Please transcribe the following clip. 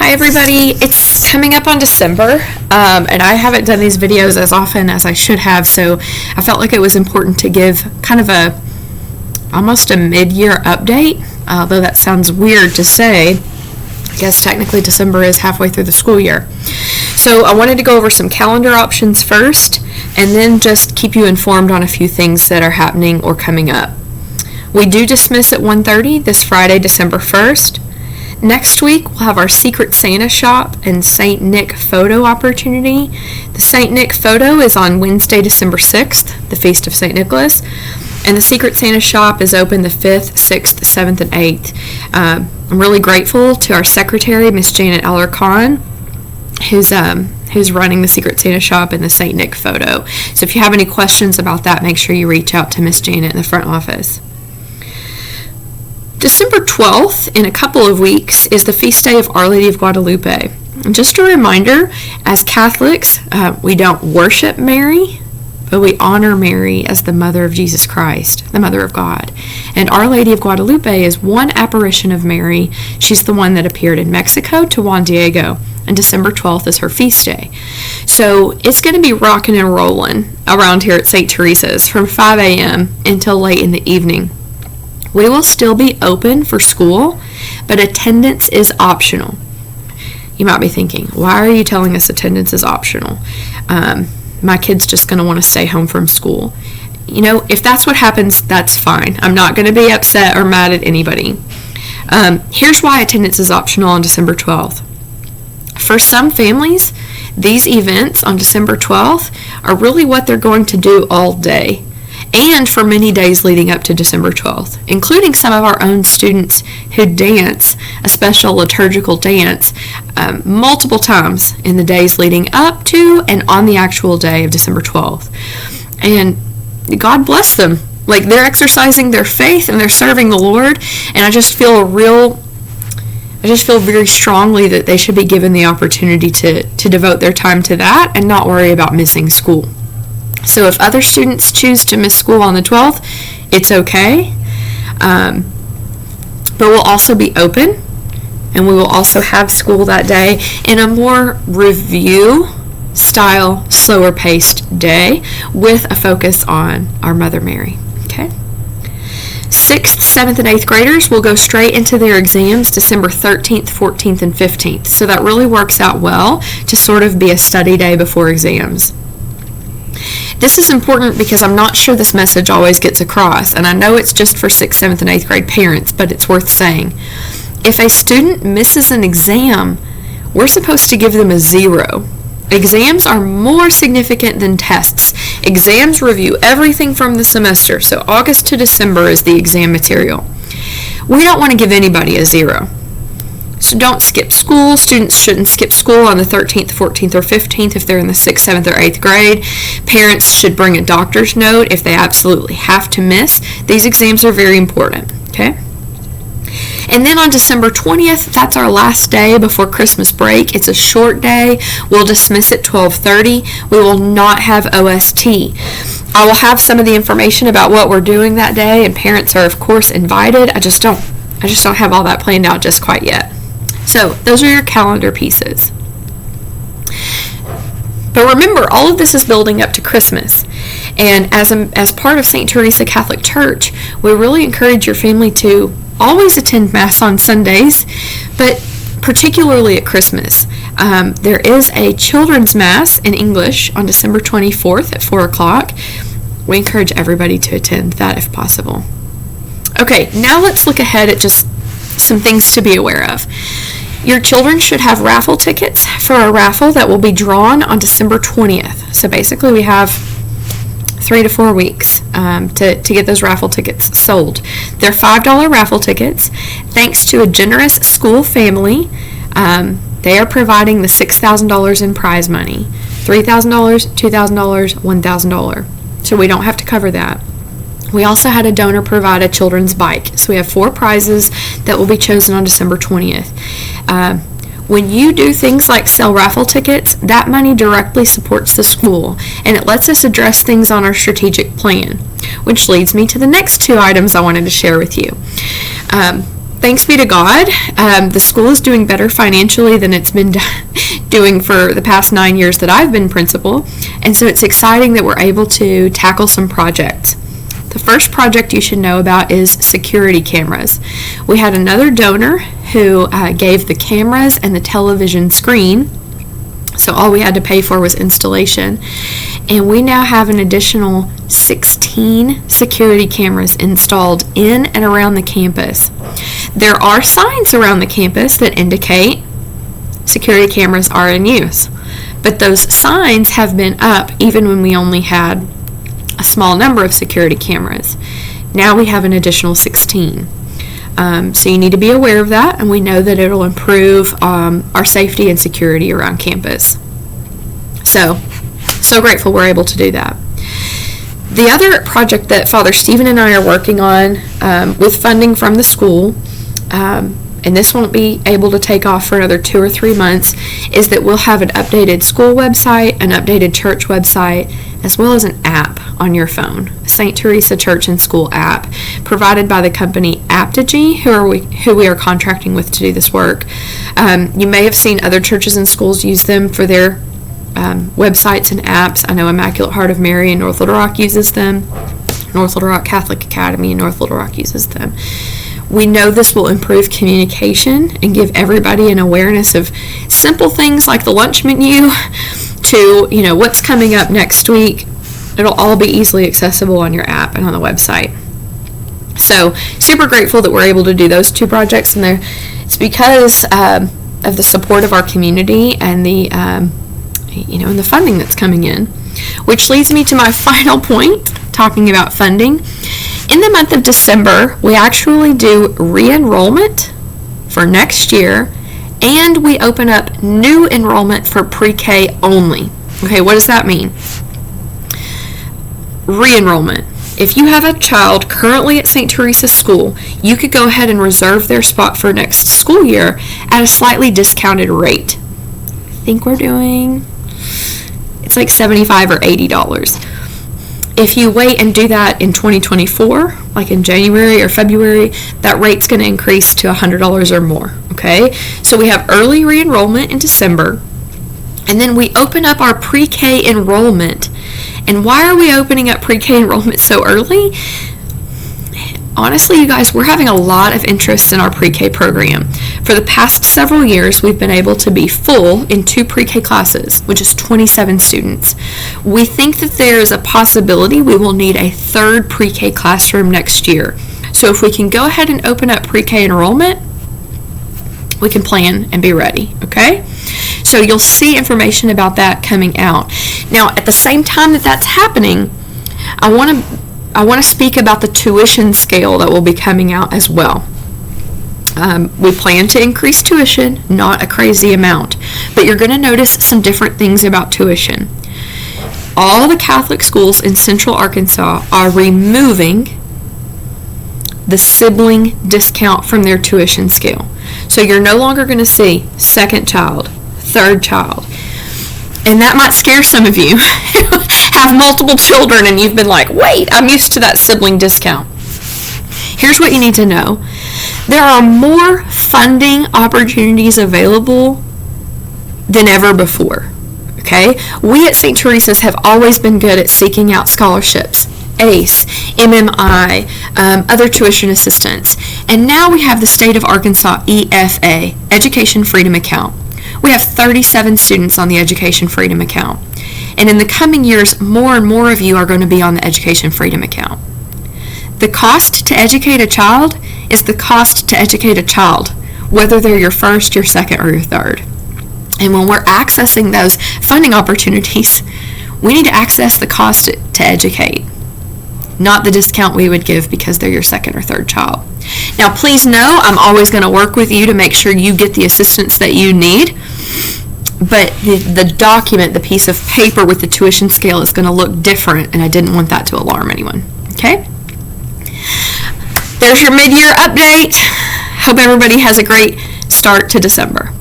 Hi everybody, it's coming up on December, and I haven't done these videos as often as I should have, so I felt like it was important to give kind of almost a mid-year update, although that sounds weird to say. I guess technically December is halfway through the school year. So I wanted to go over some calendar options first, and then just keep you informed on a few things that are happening or coming up. We do dismiss at 1:30 this Friday, December 1st. Next week, we'll have our Secret Santa shop and St. Nick photo opportunity. The St. Nick photo is on Wednesday, December 6th, the Feast of St. Nicholas. And the Secret Santa shop is open the 5th, 6th, 7th, and 8th. I'm really grateful to our secretary, Miss Janet Eller-Kahn, who's running the Secret Santa shop and the St. Nick photo. So if you have any questions about that, make sure you reach out to Miss Janet in the front office. December 12th, in a couple of weeks, is the feast day of Our Lady of Guadalupe. And just a reminder, as Catholics, we don't worship Mary, but we honor Mary as the Mother of Jesus Christ, the Mother of God. And Our Lady of Guadalupe is one apparition of Mary. She's the one that appeared in Mexico to Juan Diego, and December 12th is her feast day. So it's going to be rocking and rolling around here at St. Theresa's from 5 a.m. until late in the evening. We will still be open for school, but attendance is optional. You might be thinking, why are you telling us attendance is optional? My kid's just going to want to stay home from school. You know, if that's what happens, that's fine. I'm not going to be upset or mad at anybody. Here's why attendance is optional on December 12th. For some families, these events on December 12th are really what they're going to do all day, and for many days leading up to December 12th, including some of our own students who dance a special liturgical dance multiple times in the days leading up to and on the actual day of December 12th. And God bless them. Like, they're exercising their faith and they're serving the Lord, and I just feel very strongly that they should be given the opportunity to devote their time to that and not worry about missing school. So if other students choose to miss school on the 12th, it's okay. But we'll also be open, and we will also have school that day in a more review-style, slower-paced day with a focus on our Mother Mary. Okay? 6th, 7th, and 8th graders will go straight into their exams December 13th, 14th, and 15th. So that really works out well to sort of be a study day before exams. This is important because I'm not sure this message always gets across, and I know it's just for 6th, 7th, and 8th grade parents, but it's worth saying. If a student misses an exam, we're supposed to give them a 0. Exams are more significant than tests. Exams review everything from the semester, so August to December is the exam material. We don't want to give anybody a 0. So don't skip school. Students shouldn't skip school on the 13th, 14th, or 15th if they're in the 6th, 7th, or 8th grade. Parents should bring a doctor's note if they absolutely have to miss. These exams are very important, okay? And then on December 20th, that's our last day before Christmas break. It's a short day. We'll dismiss at 12:30. We will not have OST. I will have some of the information about what we're doing that day, and parents are, of course, invited. I just don't have all that planned out just quite yet. So those are your calendar pieces. But remember, all of this is building up to Christmas. And as part of St. Theresa Catholic Church, we really encourage your family to always attend Mass on Sundays, but particularly at Christmas. There is a children's Mass in English on December 24th at 4 o'clock. We encourage everybody to attend that if possible. Okay, now let's look ahead at just some things to be aware of. Your children should have raffle tickets for a raffle that will be drawn on December 20th. So basically we have 3 to 4 weeks to get those raffle tickets sold. They're $5 raffle tickets. Thanks to a generous school family, they are providing the $6,000 in prize money. $3,000, $2,000, $1,000. So we don't have to cover that. We also had a donor provide a children's bike. So we have 4 prizes that will be chosen on December 20th. When you do things like sell raffle tickets, that money directly supports the school, and it lets us address things on our strategic plan, which leads me to the next 2 items I wanted to share with you. thanks be to God, the school is doing better financially than it's been doing for the past 9 years that I've been principal. And so it's exciting that we're able to tackle some projects. The first project you should know about is security cameras. We had another donor who gave the cameras and the television screen, so all we had to pay for was installation. And we now have an additional 16 security cameras installed in and around the campus. There are signs around the campus that indicate security cameras are in use, but those signs have been up even when we only had a small number of security cameras. Now we have an additional 16. So you need to be aware of that, and we know that it'll improve our safety and security around campus. So grateful we're able to do that. The other project that Father Stephen and I are working on with funding from the school, and this won't be able to take off for another 2 or 3 months, is that we'll have an updated school website, an updated church website, as well as an app on your phone, St. Theresa Church and School app, provided by the company Apogee, who we are contracting with to do this work. You may have seen other churches and schools use them for their websites and apps. I know Immaculate Heart of Mary in North Little Rock uses them. North Little Rock Catholic Academy in North Little Rock uses them. We know this will improve communication and give everybody an awareness of simple things like the lunch menu to, what's coming up next week. It'll all be easily accessible on your app and on the website. So super grateful that we're able to do those 2 projects, and it's because of the support of our community and the and the funding that's coming in, which leads me to my final point, talking about funding. In the month of December, we actually do re-enrollment for next year, and we open up new enrollment for pre-K only. Okay, what does that mean? Re-enrollment. If you have a child currently at St. Teresa's School, you could go ahead and reserve their spot for next school year at a slightly discounted rate. I think we're doing, it's like $75 or $80. If you wait and do that in 2024, like in January or February, that rate's going to increase to $100 or more, okay? So we have early re-enrollment in December, and then we open up our pre-K enrollment. And why are we opening up pre-K enrollment so early? Honestly, you guys, we're having a lot of interest in our pre-K program. For the past several years, we've been able to be full in 2 pre-K classes, which is 27 students. We think that there is a possibility we will need a 3rd pre-K classroom next year. So if we can go ahead and open up pre-K enrollment, we can plan and be ready, okay? So you'll see information about that coming out. Now, at the same time that that's happening, I want to speak about the tuition scale that will be coming out as well. We plan to increase tuition, not a crazy amount, but you're going to notice some different things about tuition. All the Catholic schools in Central Arkansas are removing the sibling discount from their tuition scale. So you're no longer going to see 2nd child, 3rd child. And that might scare some of you who have multiple children and you've been like, wait, I'm used to that sibling discount. Here's what you need to know. There are more funding opportunities available than ever before. Okay? We at St. Teresa's have always been good at seeking out scholarships, ACE, MMI, other tuition assistance. And now we have the State of Arkansas EFA, Education Freedom Account. We have 37 students on the Education Freedom Account. And in the coming years, more and more of you are going to be on the Education Freedom Account. The cost to educate a child is the cost to educate a child, whether they're your 1st, your 2nd, or your 3rd. And when we're accessing those funding opportunities, we need to access the cost to educate, not the discount we would give because they're your 2nd or 3rd child. Now, please know I'm always going to work with you to make sure you get the assistance that you need, but the document, the piece of paper with the tuition scale is going to look different, and I didn't want that to alarm anyone. Okay? There's your mid-year update. Hope everybody has a great start to December.